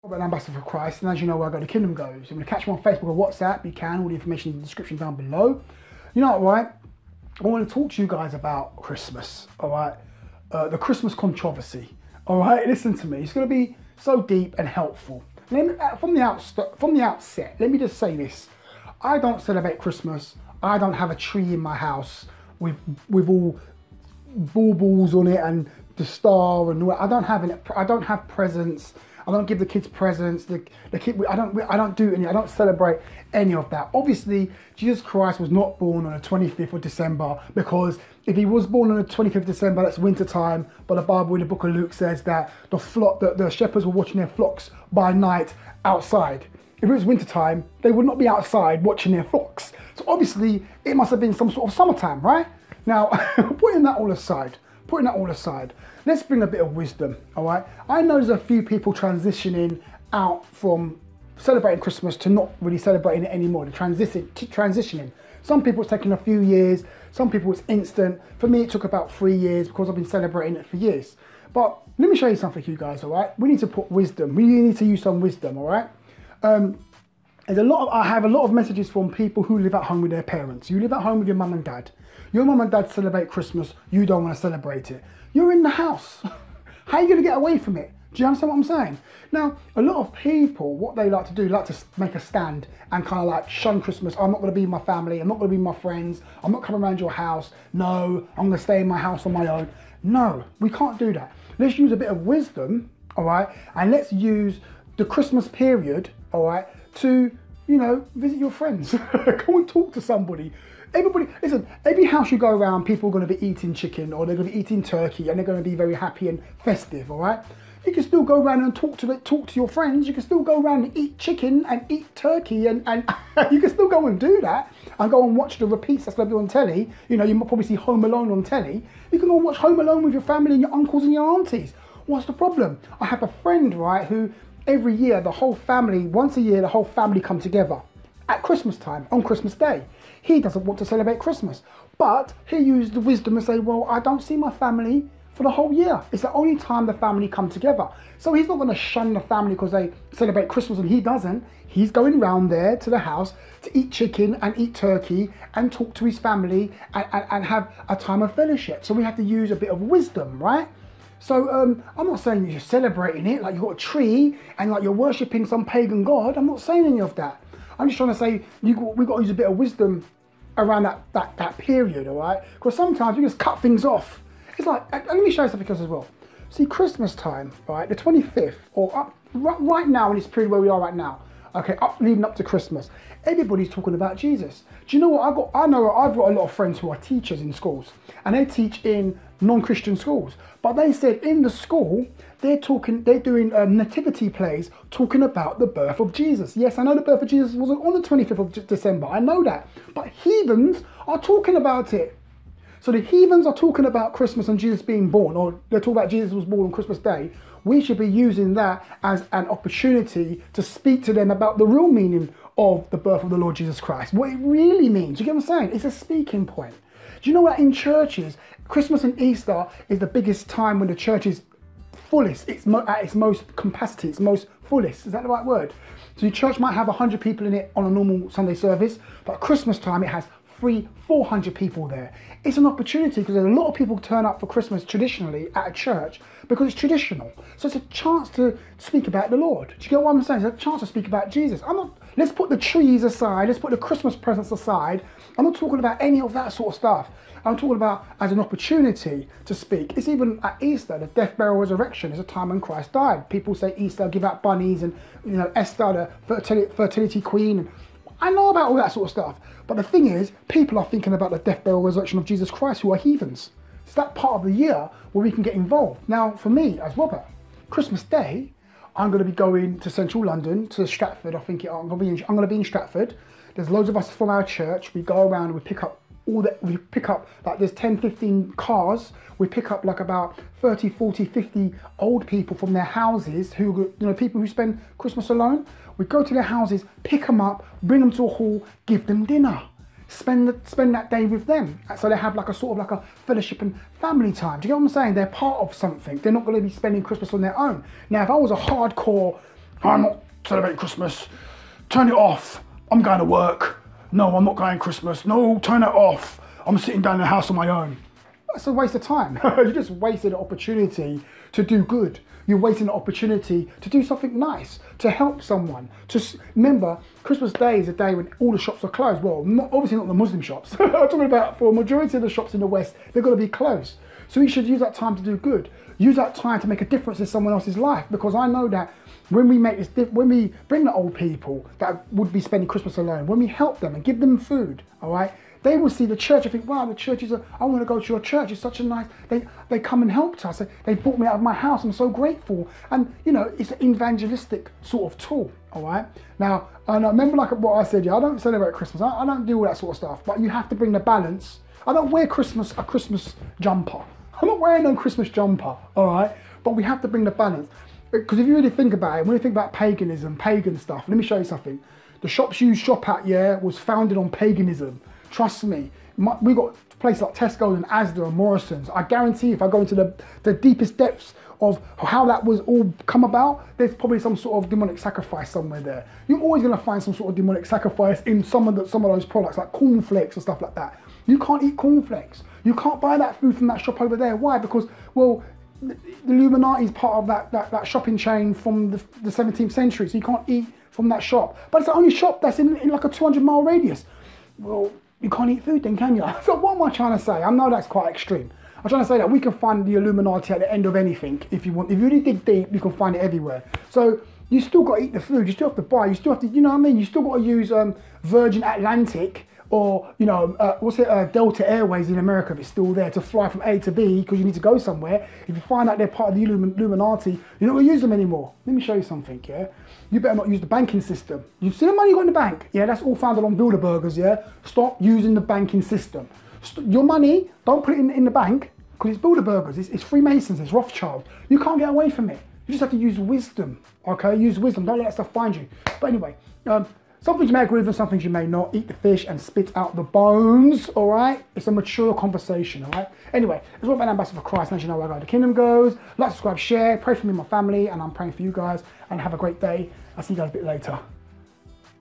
I'm an ambassador for Christ, and as you know where I go, the kingdom goes. You want to catch me on Facebook or WhatsApp, you can. All the information in the description down below. You know what, right? I want to talk to you guys about Christmas, all right? The Christmas controversy, all right? Listen to me. It's going to be so deep and helpful. From the outset, let me just say this. I don't celebrate Christmas. I don't have a tree in my house with all baubles on it and the star and all that. I don't have presents. I don't give the kids presents. I don't celebrate any of that. Obviously, Jesus Christ was not born on the 25th of December, because if he was born on the 25th of December, that's winter time. But the Bible in the book of Luke says that the shepherds were watching their flocks by night outside. If it was winter time, they would not be outside watching their flocks. So obviously, it must have been some sort of summertime, right? Now, putting that all aside, let's bring a bit of wisdom, all right? I know there's a few people transitioning out from celebrating Christmas to not really celebrating it anymore. Transitioning. Some people it's taken a few years, some people it's instant. For me, it took about 3 years because I've been celebrating it for years. But let me show you something, you guys, all right? We need to put wisdom. We need to use some wisdom, all right? I have a lot of messages from people who live at home with their parents. You live at home with your mum and dad. Your mum and dad celebrate Christmas. You don't want to celebrate it. You're in the house. How are you going to get away from it? Do you understand what I'm saying? Now, a lot of people, what they like to do, like to make a stand and kind of like shun Christmas. I'm not going to be with my family. I'm not going to be with my friends. I'm not coming around your house. No, I'm going to stay in my house on my own. No, we can't do that. Let's use a bit of wisdom, all right? And let's use the Christmas period, all right, to, you know, visit your friends. Go and talk to somebody. Everybody, listen, every house you go around, people are going to be eating chicken or they're going to be eating turkey and they're going to be very happy and festive, all right? You can still go around and talk to your friends. You can still go around and eat chicken and eat turkey and you can still go and do that and go and watch the repeats that's going to be on telly. You know, you might probably see Home Alone on telly. You can go and watch Home Alone with your family and your uncles and your aunties. What's the problem? I have a friend, right, who every year, the whole family, once a year, the whole family come together at Christmas time, on Christmas Day. He doesn't want to celebrate Christmas, but he used the wisdom and say, well, I don't see my family for the whole year. It's the only time the family come together. So he's not going to shun the family because they celebrate Christmas and he doesn't. He's going round there to the house to eat chicken and eat turkey and talk to his family and have a time of fellowship. So we have to use a bit of wisdom, right? So I'm not saying you're celebrating it like you've got a tree and like you're worshipping some pagan god. I'm not saying any of that. I'm just trying to say we've got to use a bit of wisdom around that period, all right? Because sometimes you just cut things off. It's like, let me show you something else as well. See, Christmas time, right, the 25th, or up right now in this period where we are right now, okay, leading up to Christmas, everybody's talking about Jesus. Do you know what I've got a lot of friends who are teachers in schools, and they teach in non-Christian schools. But they said in the school, they're doing nativity plays talking about the birth of Jesus. Yes, I know the birth of Jesus wasn't on the 25th of December. I know that. But heathens are talking about it. So the heathens are talking about Christmas and Jesus being born, or they're talking about Jesus was born on Christmas Day. We should be using that as an opportunity to speak to them about the real meaning of the birth of the Lord Jesus Christ. What it really means. You get what I'm saying? It's a speaking point. Do you know that in churches, Christmas and Easter is the biggest time when the church is fullest, it's at its most capacity, its most fullest. Is that the right word? So your church might have 100 people in it on a normal Sunday service, but at Christmas time it has 300-400 people there. It's an opportunity because there's a lot of people turn up for Christmas traditionally at a church because it's traditional. So it's a chance to speak about the Lord. Do you get what I'm saying? It's a chance to speak about Jesus. Let's put the trees aside. Let's put the Christmas presents aside. I'm not talking about any of that sort of stuff. I'm talking about as an opportunity to speak. It's even at Easter, the death, burial, resurrection is a time when Christ died. People say Easter, give out bunnies, and you know, Esther, the fertility queen. I know about all that sort of stuff. But the thing is, people are thinking about the death, burial, resurrection of Jesus Christ who are heathens. It's that part of the year where we can get involved. Now, for me, as Robert, Christmas Day, I'm going to be going to central London, to Stratford. I'm going to be in Stratford. There's loads of us from our church. We go around and we pick up like there's 10, 15 cars. We pick up like about 30, 40, 50 old people from their houses who, you know, people who spend Christmas alone. We go to their houses, pick them up, bring them to a hall, give them dinner. Spend that day with them. So they have like a sort of like a fellowship and family time. Do you get what I'm saying? They're part of something. They're not going to be spending Christmas on their own. Now, if I was a hardcore I'm not celebrating Christmas. Turn it off. I'm going to work. No, I'm not going Christmas. No, turn it off. I'm sitting down in the house on my own. That's a waste of time. You just wasted an opportunity to do good. You're wasting an opportunity to do something nice, to help someone. Just remember, Christmas Day is a day when all the shops are closed. Well, obviously not the Muslim shops. I'm talking about for a majority of the shops in the West, they're going to be closed. So we should use that time to do good. Use that time to make a difference in someone else's life, because I know that when we make this, when we bring the old people that would be spending Christmas alone, when we help them and give them food, all right, they will see the church and think, wow, the church is I want to go to your church. It's such a nice, they come and helped us. They brought me out of my house. I'm so grateful. And, you know, it's an evangelistic sort of tool, all right? Now, I remember like what I said, yeah, I don't celebrate Christmas. I don't do all that sort of stuff, but you have to bring the balance. I don't wear a Christmas jumper. I'm not wearing no Christmas jumper, all right? But we have to bring the balance. Because if you really think about it, when you think about paganism, pagan stuff, let me show you something. The shops you shop at, yeah, was founded on paganism. Trust me, we got places like Tesco and Asda and Morrison's. I guarantee if I go into the deepest depths of how that was all come about, there's probably some sort of demonic sacrifice somewhere there. You're always going to find some sort of demonic sacrifice in some of those products, like cornflakes and stuff like that. You can't eat cornflakes. You can't buy that food from that shop over there. Why? Because, well, the Illuminati is part of that shopping chain from the 17th century, so you can't eat from that shop. But it's the only shop that's in like a 200-mile radius. Well, you can't eat food then, can you? So what am I trying to say? I know that's quite extreme. I'm trying to say that we can find the Illuminati at the end of anything if you want. If you really dig deep, you can find it everywhere. So you still got to eat the food. You still have to buy. You still have to, you know what I mean? You still got to use Virgin Atlantic or, you know, Delta Airways in America if it's still there to fly from A to B because you need to go somewhere. If you find out they're part of the Illuminati, you're not going to use them anymore. Let me show you something, yeah? You better not use the banking system. You see the money you got in the bank? Yeah, that's all founded on Bilderbergers, yeah? Stop using the banking system. Your money, don't put it in the bank because it's Bilderbergers, it's Freemasons, it's Rothschild. You can't get away from it. You just have to use wisdom, okay? Use wisdom, don't let that stuff bind you. But anyway, some things you may agree with and some things you may not. Eat the fish and spit out the bones, all right? It's a mature conversation, all right? Anyway, as well, an ambassador for Christ, and as you know where the kingdom goes. Like, subscribe, share, pray for me and my family, and I'm praying for you guys, and have a great day. I'll see you guys a bit later.